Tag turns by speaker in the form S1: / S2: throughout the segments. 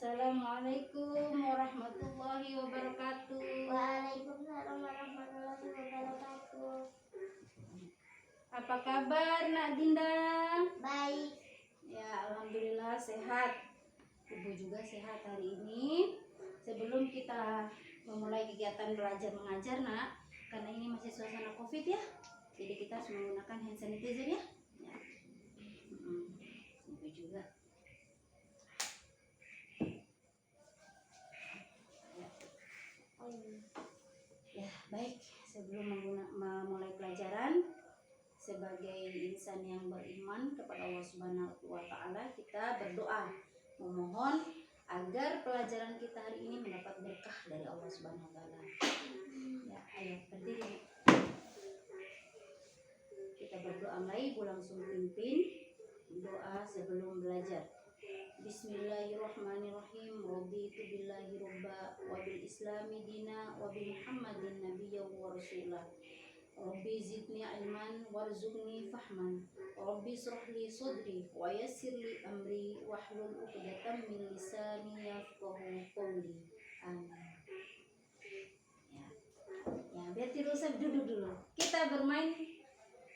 S1: Assalamualaikum warahmatullahi wabarakatuh.
S2: Waalaikumsalam warahmatullahi wabarakatuh.
S1: Apa kabar Nak Dinda?
S2: Baik.
S1: Ya, alhamdulillah sehat. Ibu juga sehat hari ini. Sebelum kita memulai kegiatan belajar mengajar, Nak, karena ini masih suasana Covid ya. Jadi kita harus menggunakan hand sanitizer ya. Ya. Ibu juga. Ya, baik. Sebelum memulai pelajaran, sebagai insan yang beriman kepada Allah Subhanahu wa taala, kita berdoa memohon agar pelajaran kita hari ini mendapat berkah dari Allah Subhanahu wa taala. Ya, ayo berdiri. Kita berdoa, mulai ibu langsung pimpin doa sebelum belajar. Bismillahirrahmanirrahim. Raditu billahi robba wa bil islami dina wa bi Muhammadin nabiyya wa rasulah. Rabbi zidni ilman warzuqni fahman. Rabbi shrahli sadri wa yassirli amri wahlul 'uqdatam min lisani yafqahu qawli. Amin. Ya, biar tidak usah duduk dulu. Kita bermain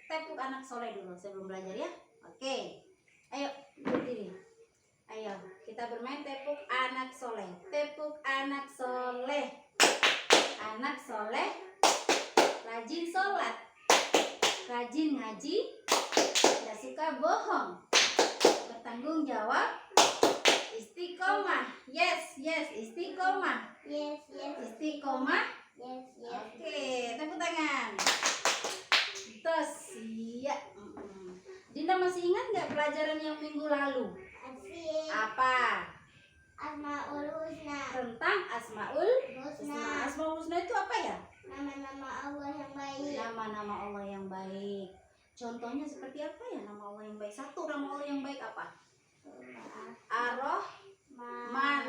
S1: tepuk anak soleh dulu sebelum belajar ya. Oke. Ayo berdiri. Ayo, kita bermain tepuk anak soleh. Tepuk anak soleh. Anak soleh rajin sholat, rajin ngaji, tidak suka bohong, bertanggung jawab, istiqomah. Yes, istiqomah.
S2: Yes.
S1: Istiqomah.
S2: Yes.
S1: Oke, tepuk tangan. Terus, iya. Dinda masih ingat nggak pelajaran yang minggu lalu?
S2: Asik.
S1: Apa?
S2: Asmaul Husna.
S1: Tentang Asmaul Husna. Asmaul Husna itu apa ya?
S2: Nama-nama Allah yang baik.
S1: Nama-nama Allah yang baik. Contohnya seperti apa ya nama Allah yang baik? Satu nama Allah yang baik apa? Ar-Rahman.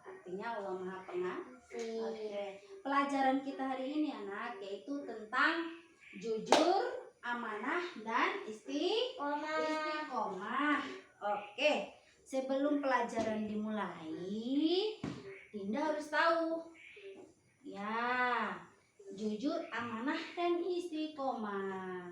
S1: Artinya Allah Maha Pengasih. Oke. Pelajaran kita hari ini anak yaitu tentang jujur, amanah, dan istiqomah. Oke. Sebelum pelajaran dimulai, Dinda harus tahu ya, jujur, amanah, dan istiqomah.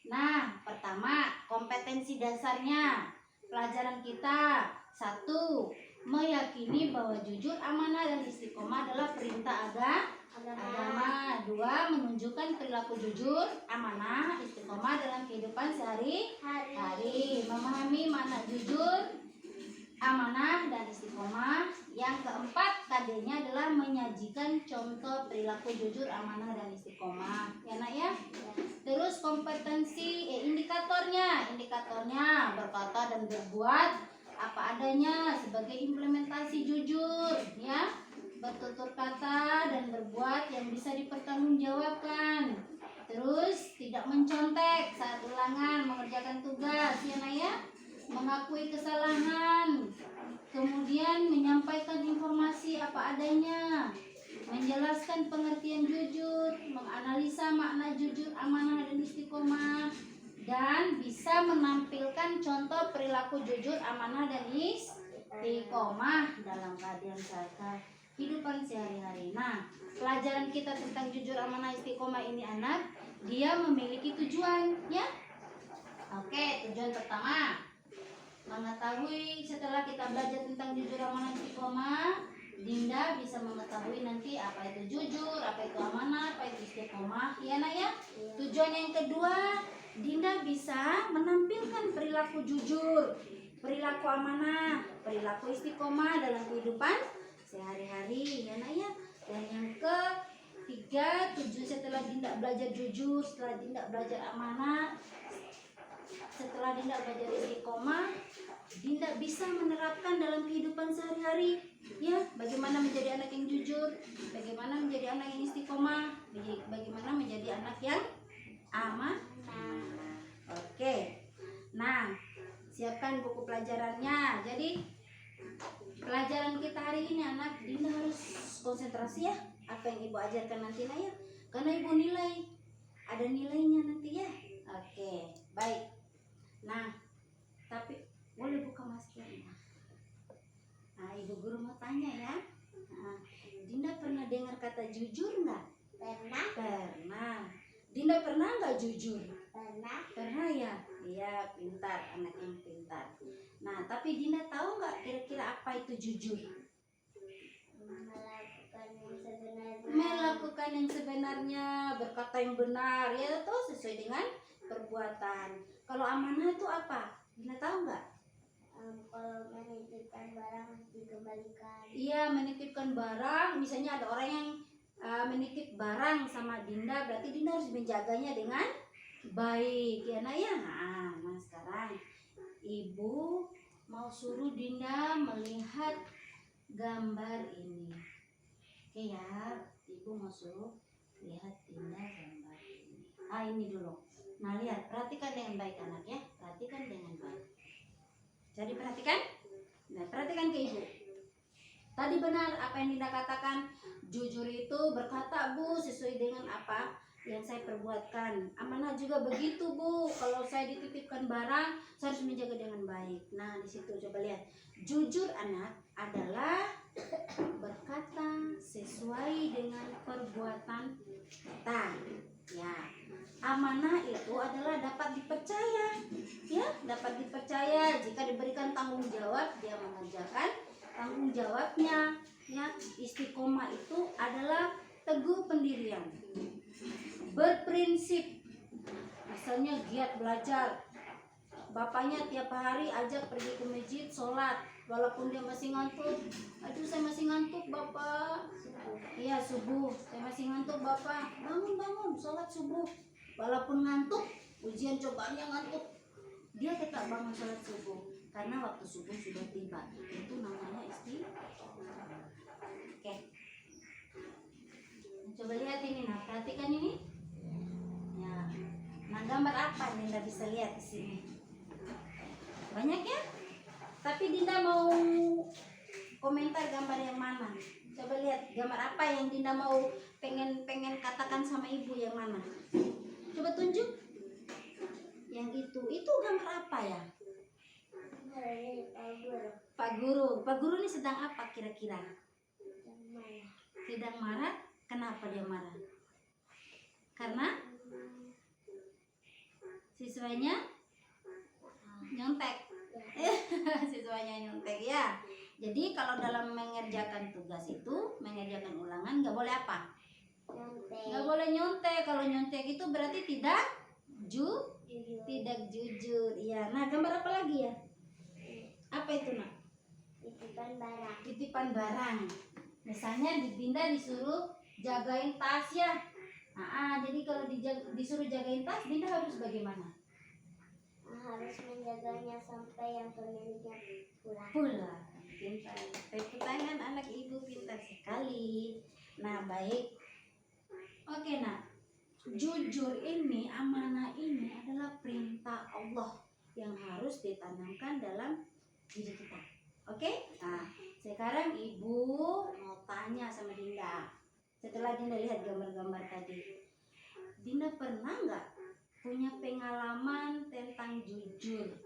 S1: Nah, pertama, kompetensi dasarnya pelajaran kita. 1. Meyakini bahwa jujur, amanah, dan istiqomah adalah perintah agama. 2. Menunjukkan perilaku jujur, amanah, istiqomah dalam kehidupan sehari-hari. Memahami makna jujur, amanah, dan istiqomah. Yang keempat, KD-nya adalah menyajikan contoh perilaku jujur, amanah, dan istiqomah. Ya nak ya? Terus kompetensi indikatornya berkata dan berbuat apa adanya sebagai implementasi jujur, ya. Bertutur kata dan berbuat yang bisa dipertanggungjawabkan. Terus tidak mencontek saat ulangan mengerjakan tugas, ya nak ya. Mengakui kesalahan, kemudian menyampaikan informasi apa adanya, menjelaskan pengertian jujur, menganalisa makna jujur, amanah, dan istiqomah, dan bisa menampilkan contoh perilaku jujur, amanah, dan istiqomah dalam kehidupan sehari-hari. Nah, pelajaran kita tentang jujur, amanah, istiqomah ini anak, dia memiliki tujuan, ya. Oke, tujuan pertama, mengetahui setelah kita belajar tentang jujur, amanah, istiqomah, Dinda bisa mengetahui nanti apa itu jujur, apa itu amanah, apa itu istiqomah, ya nak ya. Tujuan yang kedua, Dinda bisa menampilkan perilaku jujur, perilaku amanah, perilaku istiqomah dalam kehidupan sehari-hari, ya nak ya. Dan yang ketiga, tujuan setelah Dinda belajar jujur, setelah Dinda belajar amanah, setelah Dinda belajar istiqomah, Dinda bisa menerapkan dalam kehidupan sehari-hari, ya. Bagaimana menjadi anak yang jujur, bagaimana menjadi anak yang istiqomah, bagaimana menjadi anak yang amanah. Oke. Nah, siapkan buku pelajarannya. Jadi pelajaran kita hari ini anak, Dinda harus konsentrasi ya. Apa yang ibu ajarkan nanti nak ya. Karena ibu nilai, ada nilainya nanti ya. Oke, baik. Nah, tapi boleh buka maskernya. Nah, ibu Ibu guru mau tanya ya. Nah, Dinda pernah dengar kata jujur nggak?
S2: Pernah?
S1: Pernah. Dinda pernah nggak jujur?
S2: Pernah?
S1: Pernah ya? Iya, pintar, anak yang pintar. Nah, tapi Dinda tahu nggak kira-kira apa itu jujur?
S2: Melakukan yang sebenarnya.
S1: Melakukan yang sebenarnya, berkata yang benar, ya tuh sesuai dengan perbuatan. Kalau amanah itu apa? Dinda tahu nggak?
S2: Kalau menitipkan barang dikembalikan.
S1: Iya, menitipkan barang. Misalnya ada orang yang menitip barang sama Dinda, berarti Dinda harus menjaganya dengan baik, ya nak ya. Nah, sekarang Ibu mau suruh Dinda melihat gambar ini. Oke ya, Ibu mau suruh lihat Dinda gambar ini. Ini dulu. Nah, lihat, perhatikan dengan baik anak ya. Perhatikan dengan baik. Jadi perhatikan. Nah, perhatikan ke Ibu. Tadi benar apa yang Dinda katakan. Jujur itu berkata, Bu, sesuai dengan apa yang saya perbuatkan. Amanah juga begitu, Bu. Kalau saya dititipkan barang, saya harus menjaga dengan baik. Nah, di situ coba lihat. Jujur anak adalah berkata sesuai dengan perbuatan kita. Ya. Amanah itu adalah dapat dipercaya. Ya, dapat dipercaya jika diberikan tanggung jawab, dia mengerjakan tanggung jawabnya. Ya, istiqomah itu adalah teguh pendirian, berprinsip. Misalnya giat belajar, bapaknya tiap hari ajak pergi ke masjid sholat, walaupun dia masih ngantuk. Aduh, saya masih ngantuk bapak. Iya, subuh saya masih ngantuk bapak. Bangun sholat subuh, walaupun ngantuk, ujian cobaannya ngantuk, dia tetap bangun sholat subuh karena waktu subuh sudah tiba. Itu namanya istiqomah. Oke, coba lihat ini. Nah, perhatikan ini ya. Nah, gambar apa nih Dinda bisa lihat di sini? Banyak ya, tapi Dinda mau komentar gambar yang mana? Coba lihat gambar apa yang Dinda mau pengen katakan sama Ibu, yang mana? Coba tunjuk. Yang itu gambar apa ya? Pak Guru ini sedang apa kira-kira? Sedang marah. Kenapa dia marah? Karena siswanya nyontek. Siswanya nyontek ya. Jadi kalau dalam mengerjakan tugas itu, mengerjakan ulangan, nggak boleh apa? Nggak boleh nyontek. Kalau nyontek itu berarti tidak jujur. Iya. Nah, gambar apa lagi ya? Apa itu nak? Titipan barang. Misalnya Dinda disuruh jagain tas ya. Jadi kalau disuruh jagain tas, Dinda harus bagaimana?
S2: Harus menjaganya sampai yang pemiliknya pulang.
S1: Pintar. Tepuk tangan, anak Ibu pintar sekali. Nah, baik. Oke nak, jujur ini, amanah ini adalah perintah Allah yang harus ditanamkan dalam diri kita. Oke? Nah, sekarang Ibu mau tanya sama Dinda. Setelah Dinda lihat gambar-gambar tadi, Dinda pernah nggak punya pengalaman tentang jujur?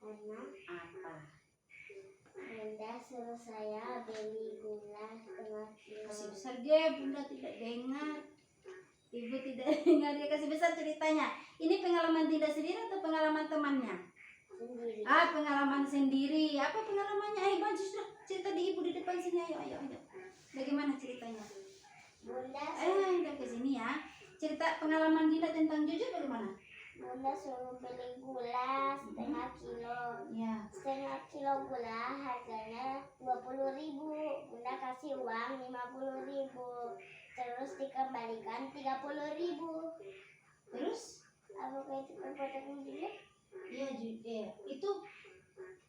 S2: Karena
S1: Apa?
S2: Bunda suruh saya beli gula setengah kilo.
S1: Kasih besar dia, Bunda tidak dengar. Ibu tidak dengar, dia kasih besar ceritanya. Ini pengalaman Dinda sendiri atau pengalaman temannya?
S2: Sendiri.
S1: Pengalaman sendiri. Apa pengalamannya? Maju sudah, cerita di Ibu di depan sini. Ayo. Bagaimana ceritanya?
S2: Bunda
S1: Kita ke sini ya. Cerita pengalaman Dinda tentang jujur bagaimana?
S2: Bunda suruh beli gula setengah kilo.
S1: Ya.
S2: Setengah kilo gula harganya 20.000. Bunda kasih uang 50.000. Terus dikembalikan 30.000.
S1: Terus?
S2: Apakah itu perbuatan jujur?
S1: Iya, itu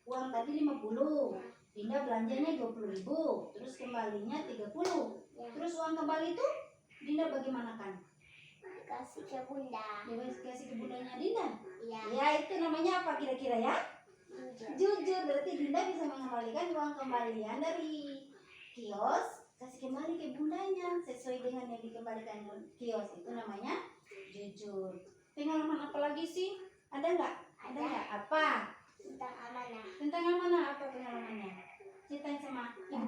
S1: uang tadi 50. Dinda belanjanya 20.000. Terus kembalinya 30.
S2: Ya.
S1: Terus uang kembali itu Dinda bagaimana kan?
S2: Kasih ke Bunda.
S1: Kasih ke bundanya Dinda.
S2: Iya.
S1: Ya, itu namanya apa kira-kira ya? Jujur. Berarti Dinda bisa mengembalikan uang kembalian dari kios, kasih kembali ke bundanya sesuai dengan yang dikembalikan kios. Itu namanya jujur. Pengalaman apa lagi sih? Ada nggak? Apa?
S2: Tentang amanah.
S1: Tentang amanah, apa pengalamannya? Ceritain sama Ibu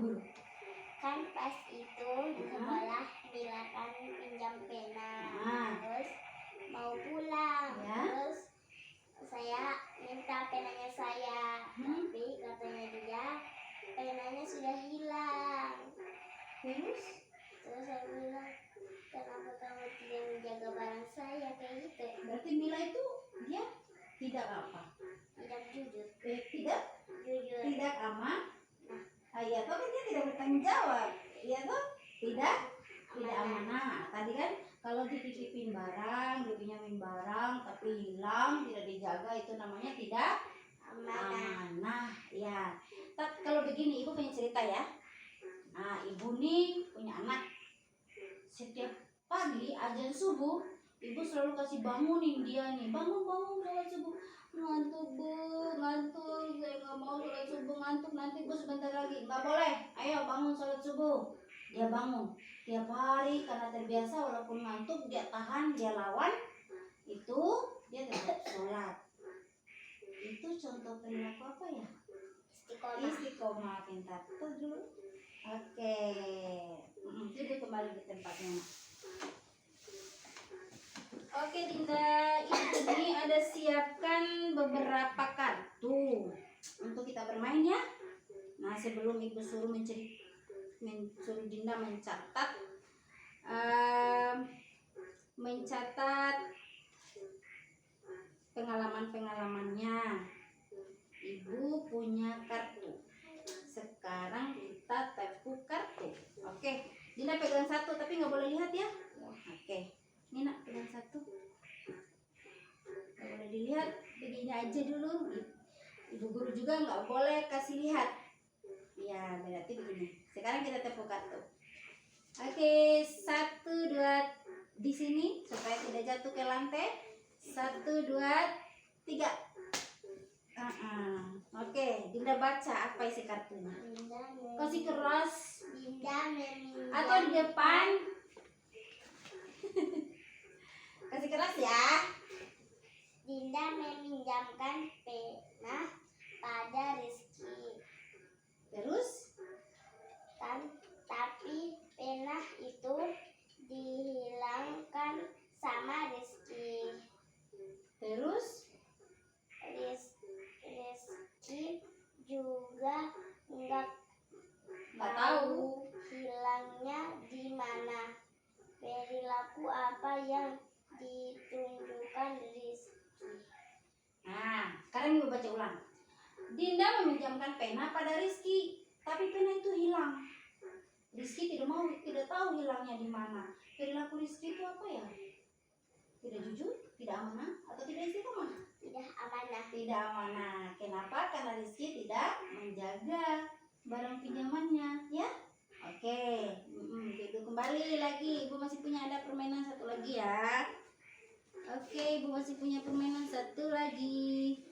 S1: menjawab, ya tuh tidak amanah. Tadi kan kalau dititipin barang, dipinjamin barang tapi hilang, tidak dijaga, itu namanya tidak amanah. Ya. Tapi kalau begini, ibu punya cerita ya. Nah, ibu nih punya anak. Setiap pagi azan subuh, ibu selalu kasih bangunin dia nih, bangun sholat subuh. Ngantuk bu, ngantuk, saya nggak mau sholat subuh, ngantuk, nanti bu sebentar lagi. Nggak boleh, ayo bangun sholat subuh. Dia bangun tiap hari karena terbiasa, walaupun ngantuk dia tahan, dia lawan, itu dia tetap sholat. Itu contoh perilaku apa ya? Istiqomah. Pintar tuh dulu. Oke. Jadi kembali di tempatnya. Oke Dinda, ini ada siapkan beberapa kartu untuk kita bermain ya. Nah, sebelum ibu suruh suruh Dinda mencatat pengalamannya. Ibu punya kartu. Sekarang kita tepuk kartu. Oke, Dinda pegang satu tapi nggak boleh lihat ya. Oke, ini nak pegang satu. Nggak boleh dilihat, begini aja dulu. Ibu guru juga nggak boleh kasih lihat. Ya, berarti begini. Sekarang kita tepuk kartu. Oke, 1, 2, di sini supaya tidak jatuh ke lantai. 1, 2, 3. Oke, Dinda baca apa isi kartunya. Kasih keras. Atau di depan. Kasih keras ya.
S2: Dinda meminjamkan pena pada Rizky.
S1: Terus?
S2: Tapi pena itu dihilangkan sama Rizky.
S1: Terus?
S2: Rizky juga nggak
S1: tahu
S2: hilangnya di mana. Perilaku apa yang ditunjukkan Rizky?
S1: Nah, sekarang ibu baca ulang. Dinda meminjamkan pena pada Rizky, tapi pena itu hilang. Rizky tidak tahu hilangnya di mana. Perilaku Rizky itu apa ya? Tidak jujur, tidak amanah, atau tidak istiqomah?
S2: Tidak amanah.
S1: Tidak amanah. Kenapa? Karena Rizky tidak menjaga barang pinjamannya, ya. Oke, ibu kembali lagi. Ibu masih punya ada permainan satu lagi ya. Oke, ibu masih punya permainan satu lagi.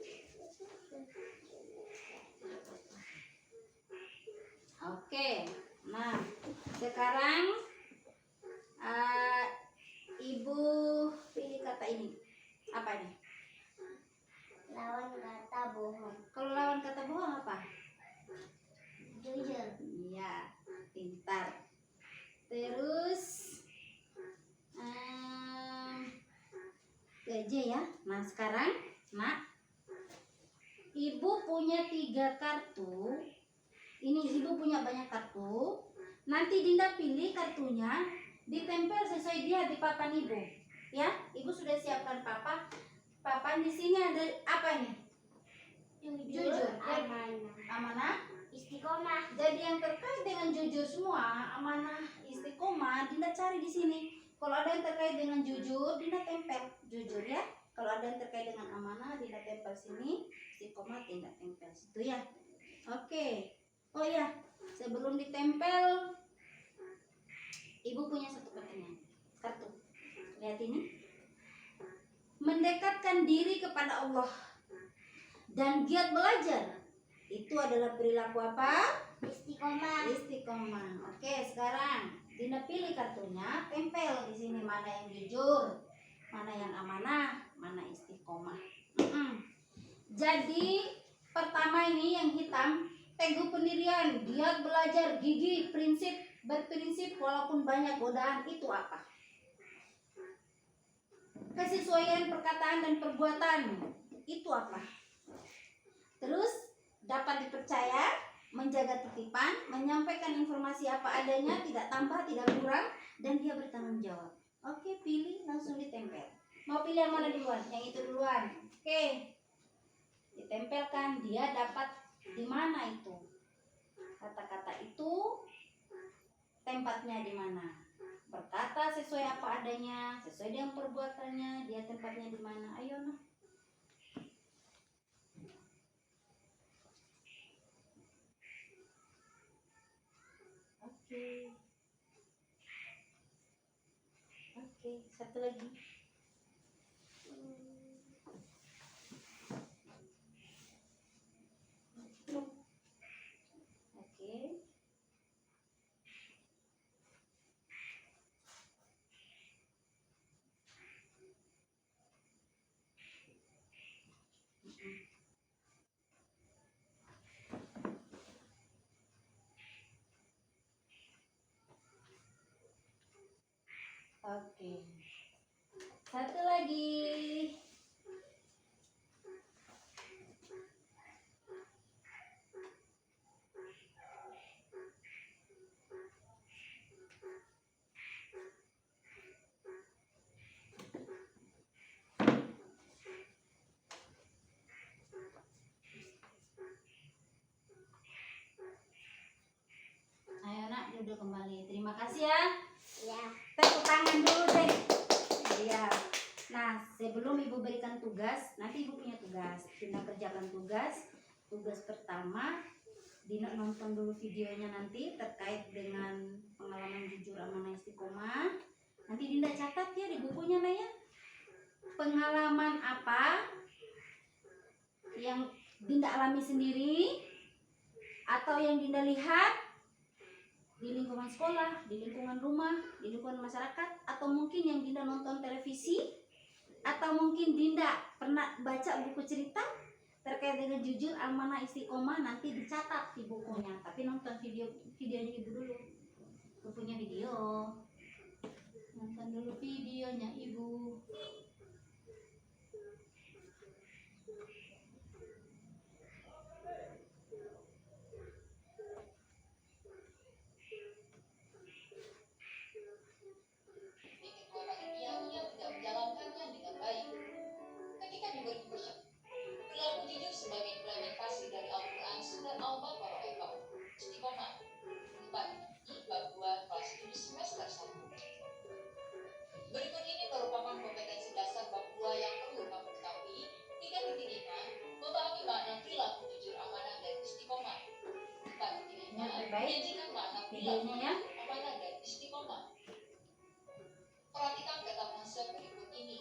S1: Oke, nah sekarang ibu pilih kata ini. Apa ini?
S2: Lawan kata bohong.
S1: Kalau lawan kata bohong apa?
S2: Jujur.
S1: Iya, pintar. Terus aja ya. Nah sekarang, nak, ibu punya 3 kartu. Ini ibu punya banyak kartu. Nanti Dinda pilih kartunya, ditempel sesuai dia di papan ibu. Ya, ibu sudah siapkan papan di sini ada apa nih? Jujur, amanah,
S2: istiqomah.
S1: Jadi yang terkait dengan jujur semua, amanah, istiqomah, Dinda cari di sini. Kalau ada yang terkait dengan jujur, Dinda tempel jujur ya. Kalau ada yang terkait dengan amanah, Dinda tempel sini. Istiqomah, Dinda tempel situ ya. Oke. Oh ya, sebelum ditempel, ibu punya satu pertanyaan. Kartu. Lihat ini. Mendekatkan diri kepada Allah dan giat belajar. Itu adalah perilaku apa?
S2: Istiqomah.
S1: Istiqomah. Oke, sekarang Dinda pilih kartunya, tempel di sini mana yang jujur, mana yang amanah, mana istiqomah. Jadi pertama ini yang hitam, teguh pendirian, giat belajar, gigih, berprinsip walaupun banyak godaan, itu apa? Kesesuaian perkataan dan perbuatan, itu apa? Terus dapat dipercaya, menjaga titipan, menyampaikan informasi apa adanya, tidak tambah, tidak kurang, dan dia bertanggung jawab. Oke, pilih, langsung ditempel. Mau pilih yang mana duluan? Yang itu duluan. Oke. Ditempelkan, dia dapat di mana itu? Kata-kata itu tempatnya di mana. Berkata sesuai apa adanya, sesuai dengan perbuatannya, dia tempatnya di mana. Ayo nah. Oke. Oke, satu lagi. Oke. Oke. Satu lagi. Ayo nak, duduk kembali. Terima kasih ya.
S2: Ya.
S1: Tepuk tangan dulu deh. Iya. Nah, sebelum ibu berikan tugas, nanti ibu punya tugas. Dina kerjakan tugas. Tugas pertama, Dina nonton dulu videonya nanti terkait dengan pengalaman jujur amanah istiqomah. Nanti Dinda catat ya di bukunya nah ya. Pengalaman apa yang Dinda alami sendiri atau yang Dinda lihat di lingkungan sekolah, di lingkungan rumah, di lingkungan masyarakat, atau mungkin yang Dinda nonton televisi, atau mungkin Dinda pernah baca buku cerita terkait dengan jujur amanah istiqomah, nanti dicatat di bukunya. Tapi nonton videonya ibu dulu. Ibu punya video. Nonton dulu videonya ibu.
S3: Ketua panitia ia tidak menjalankannya dengan baik. Ketika diberi kepercayaan, berlaku jujur sebagai implementasi dari Al-Quran Surat Al-Baqarah ayat 4. Istiqomah 4 bab 2 kelas 7 semester 1. Berikut ini merupakan kompetensi dasar bab 2 yang perlu kamu ketahui. 3.5 memahami makna perilaku jujur amanah dan istiqomah. 4.5 menyajikan makna perilaku jujur amanah dan istiqomah. Perhatikan kata konsep berikut ini.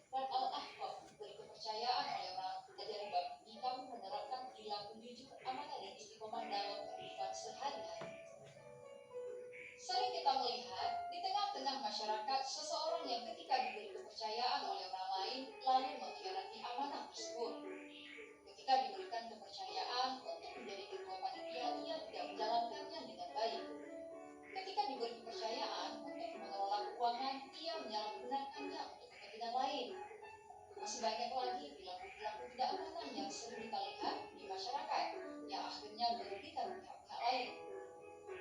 S3: Surat Al-Ahqaf, beri kepercayaan oleh orang. Dari bab ini kamu menerapkan perilaku jujur, amanah dan istiqomah dalam kehidupan sehari-hari. Sering kita melihat di tengah-tengah masyarakat seseorang yang ketika diberi kepercayaan oleh orang lain lalu mengkhianati amanah tersebut. Ketika diberikan kepercayaan untuk menjadi ketua panitia, ia tidak menjalankannya dengan baik. Ketika diberi kepercayaan untuk mengelola keuangan, ia menyalahgunakannya untuk kepentingan lain. Masih banyak lagi perilaku-perilaku tidak amanah yang sering kita lihat di masyarakat, yang akhirnya merugikan pihak-pihak lain.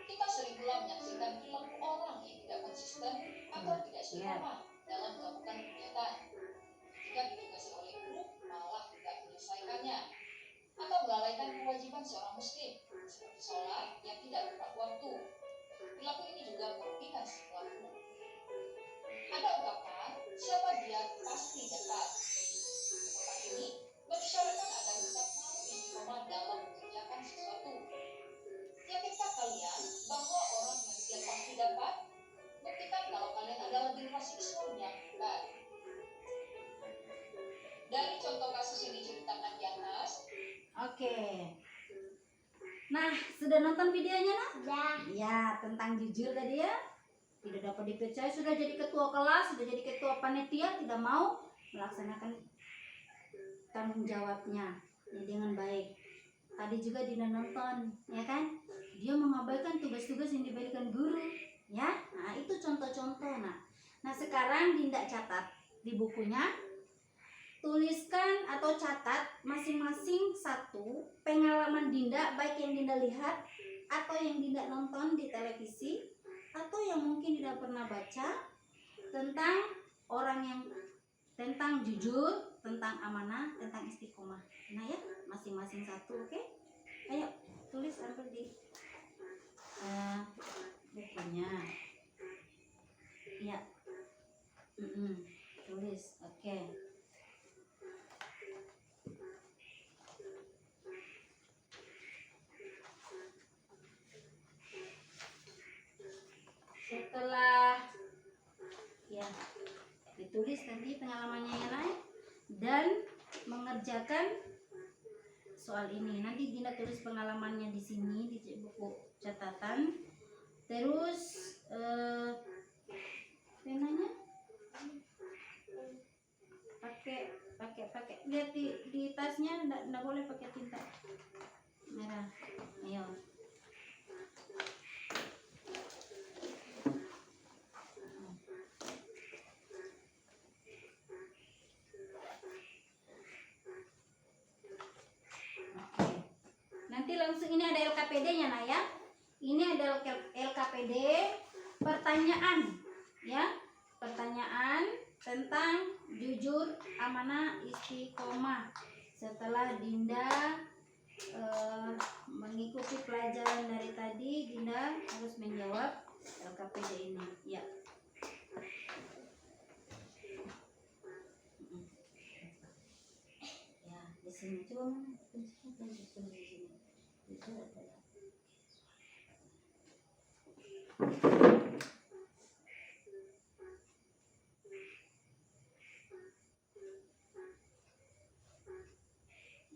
S3: Kita sering pula menyaksikan perilaku orang yang tidak konsisten atau tidak istiqomah dalam melakukan kegiatan. Ketika ditugasi oleh guru, malah tidak menyelesaikannya, atau melalaikan kewajiban seorang muslim, seperti sholat yang tidak tepat waktu. Perilaku ini juga merugikan si pelaku. Ada ungkapan, siapa dia pasti dapat. Ungkapan ini mengisyaratkan agar kita selalu istiqomah dalam mengerjakan sesuatu. Yakinkah kalian bahwa orang yang dia pasti dapat? Buktikan kalau kalian adalah generasi Islam yang hebat. Dari contoh kasus yang diceritakan di atas.
S1: Oke. Nah, sudah nonton videonya nak?
S2: Sudah.
S1: Ya, tentang jujur tadi ya. Tidak dapat dipercaya, sudah jadi ketua kelas, sudah jadi ketua panitia, tidak mau melaksanakan tanggung jawabnya ya, dengan baik. Tadi juga Dina nonton, ya kan? Dia mengabaikan tugas-tugas yang diberikan guru, ya. Nah, itu contoh-contoh. Nah, sekarang Dinda catat di bukunya. Tuliskan atau catat masing-masing satu pengalaman Dinda, baik yang Dinda lihat atau yang Dinda nonton di televisi atau yang mungkin Dinda pernah baca tentang orang yang tentang jujur, tentang amanah, tentang istiqomah. Nah ya, masing-masing satu, oke? Ayo tulis ambil di bukunya. ditulis nanti pengalamannya ya Nay, dan mengerjakan soal ini. Nanti Dinda tulis pengalamannya di sini di buku catatan. Terus penanya pakai lihat di tasnya, enggak boleh pakai tinta merah. Ayo. Nanti langsung ini ada LKPD-nya nah ya. Ini ada LKPD pertanyaan ya. Pertanyaan tentang jujur, amanah, istiqomah. Setelah Dinda mengikuti pelajaran dari tadi, Dinda harus menjawab LKPD ini. Ya. Ya, di sini coba mana? Tunjukkan di sini. Itu ada.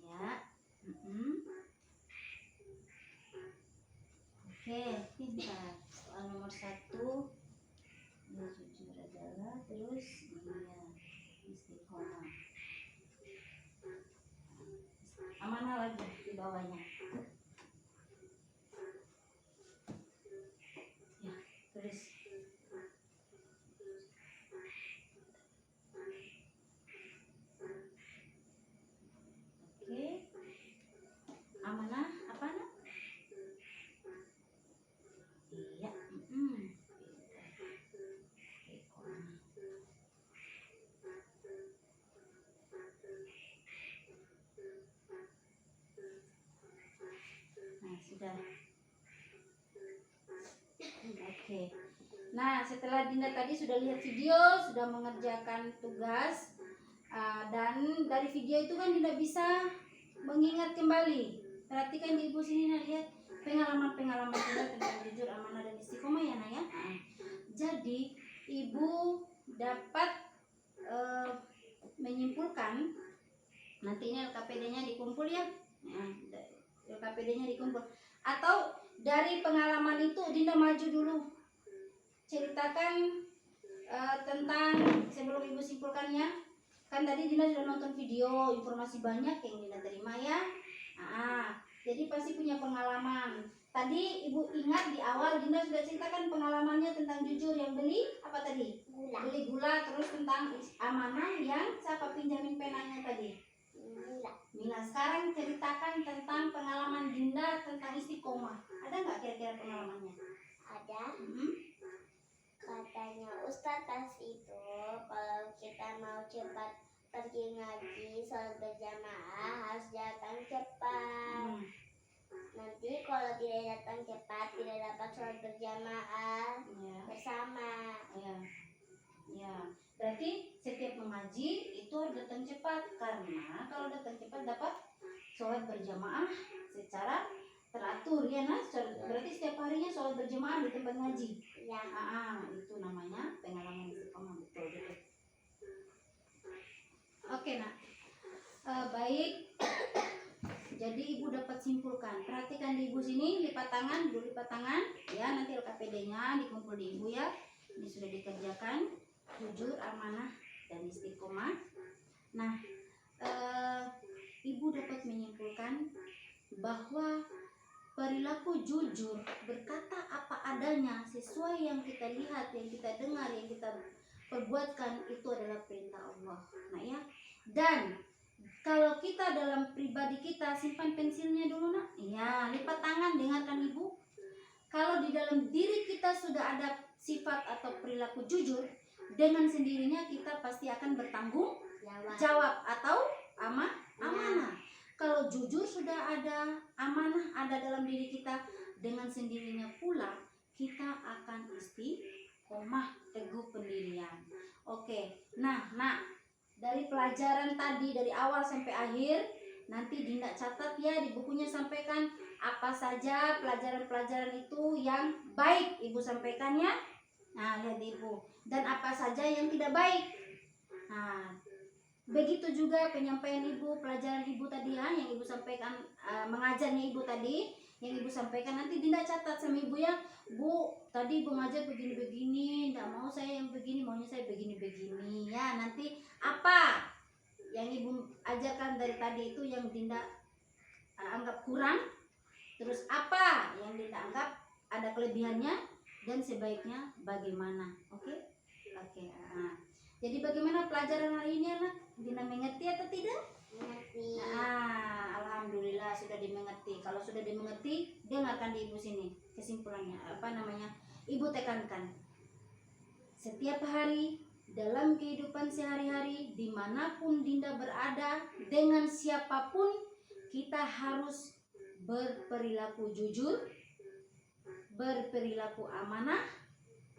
S1: Ya. Oke, pintar. Soal nomor 1 ya, jujur adalah, terus iya istiqomah. Amanah lagi di bawahnya. Ya, terus oke. Amanah apa nak? Iya, nah sudah. Oke. Nah setelah Dinda tadi sudah lihat video, sudah mengerjakan tugas, dan dari video itu kan Dinda bisa mengingat kembali. Perhatikan di ibu sini nah, lihat pengalaman Dinda tentang jujur, amanah dan istiqomah ya Naya. Jadi ibu dapat menyimpulkan, nanti ini LKPD-nya dikumpul ya. LKPD-nya dikumpul. Atau dari pengalaman itu Dinda maju dulu, ceritakan tentang, sebelum ibu simpulkannya. Kan tadi Dinda sudah nonton video, informasi banyak yang Dinda terima ya. Jadi pasti punya pengalaman. Tadi ibu ingat di awal Dinda sudah ceritakan pengalamannya tentang jujur, yang beli apa tadi?
S2: Gula.
S1: Beli gula, terus tentang amanah yang siapa pinjamin penanya tadi? Mila. Sekarang ceritakan tentang pengalaman Dinda tentang istiqomah. Ada nggak kira-kira pengalamannya?
S2: Ada. Katanya Ustadz Tas itu kalau kita mau cepat pergi ngaji sholat berjamaah harus datang cepat. Nanti kalau tidak datang cepat tidak dapat sholat berjamaah bersama. Ya. Berarti setiap mengaji itu harus datang cepat, karena kalau datang cepat dapat sholat berjamaah secara teratur ya Nas. Berarti setiap harinya sholat berjamaah di tempat ngaji. Ya. Itu namanya pengalaman istiqomah, betul. Oke nak. Baik. Jadi ibu dapat simpulkan. Perhatikan di ibu sini, lipat tangan, ibu lipat tangan. Ya, nanti LKPD-nya dikumpul di ibu ya. Ini sudah dikerjakan. Jujur, amanah, dan istiqomah. Nah, ibu dapat menyimpulkan bahwa perilaku jujur, berkata apa adanya, sesuai yang kita lihat, yang kita dengar, yang kita perbuatkan, itu adalah perintah Allah. Nah ya, dan kalau kita dalam pribadi kita, simpan pensilnya dulu nak. Ya, lipat tangan, dengarkan ibu. Kalau di dalam diri kita sudah ada sifat atau perilaku jujur, dengan sendirinya kita pasti akan bertanggung jawab atau amanah. Kalau jujur sudah ada, amanah ada dalam diri kita, dengan sendirinya pula kita akan istiqomah, teguh pendirian. Oke, nah dari pelajaran tadi dari awal sampai akhir, nanti Dinda catat ya di bukunya, sampaikan apa saja pelajaran-pelajaran itu yang baik ibu sampaikan ya. Nah lihat ibu, dan apa saja yang tidak baik. Nah, begitu juga penyampaian ibu, pelajaran ibu tadi ya, yang ibu sampaikan, mengajarnya ibu tadi, yang ibu sampaikan nanti Dinda catat sama ibu ya, Bu. Tadi ibu ngajar begini-begini, nggak mau saya yang begini, maunya saya begini-begini ya. Nanti apa yang ibu ajarkan dari tadi itu yang Dinda anggap kurang, terus apa yang Dinda anggap ada kelebihannya dan sebaiknya bagaimana. Oke? Oke. Jadi bagaimana pelajaran hari ini anak? Dinda mengerti atau tidak?
S1: Mengerti.
S2: Nah, alhamdulillah sudah dimengerti. Kalau sudah dimengerti, dengarkan di ibu sini kesimpulannya. Apa namanya? Ibu tekankan. Setiap hari dalam kehidupan sehari-hari, dimanapun Dinda berada, dengan siapapun, kita harus berperilaku jujur, berperilaku amanah,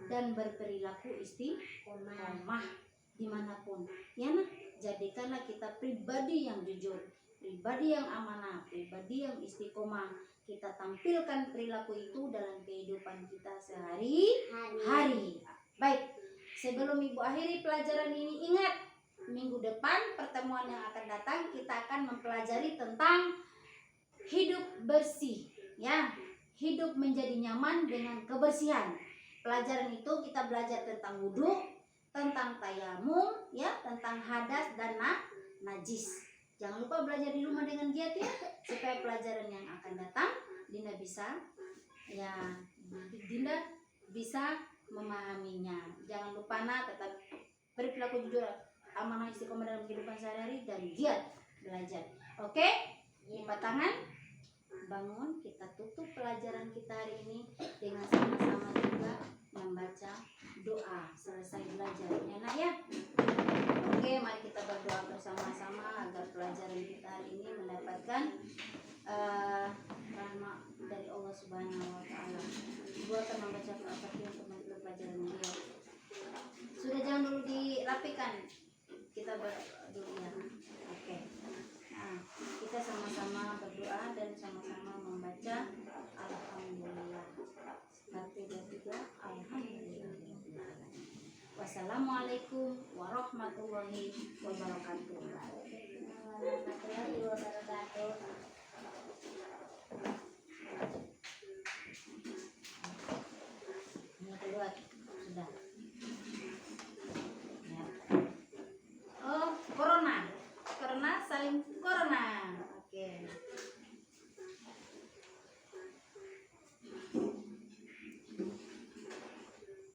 S2: dan berperilaku istiqomah dimanapun. Ya nak, jadikanlah kita pribadi yang jujur, pribadi yang amanah, pribadi yang istiqomah. Kita tampilkan perilaku itu dalam kehidupan kita sehari-hari. Baik, sebelum ibu akhiri pelajaran ini, ingat, minggu depan pertemuan yang akan datang kita akan mempelajari tentang hidup bersih, ya, hidup menjadi nyaman dengan kebersihan. Pelajaran itu kita belajar tentang wudhu, tentang tayamum, ya, tentang hadas dan najis. Jangan lupa belajar di rumah dengan giat ya, supaya pelajaran yang akan datang Dinda bisa, ya, Dinda bisa memahaminya. Jangan lupa nak, tetap berperilaku jujur, amanah, istiqomah dalam kehidupan sehari-hari, dan giat belajar. Oke? Lipat tangan, bangun, kita tutup pelajaran kita hari ini dengan sama-sama juga membaca doa selesai belajar, ya nak ya. Oke, mari kita berdoa bersama-sama agar pelajaran kita hari ini mendapatkan rahmat dari Allah Subhanahu wa taala. Ibu akan membaca Al-Fatihah untuk menutup pelajaran ini. Sudah, jangan dulu dirapikan. Kita berdoa ya. Oke. Nah, kita sama-sama berdoa dan sama-sama membaca Alhamdulillah. 1, 2, 3, Alhamdulillah. Wassalamualaikum warahmatullahi wabarakatuh.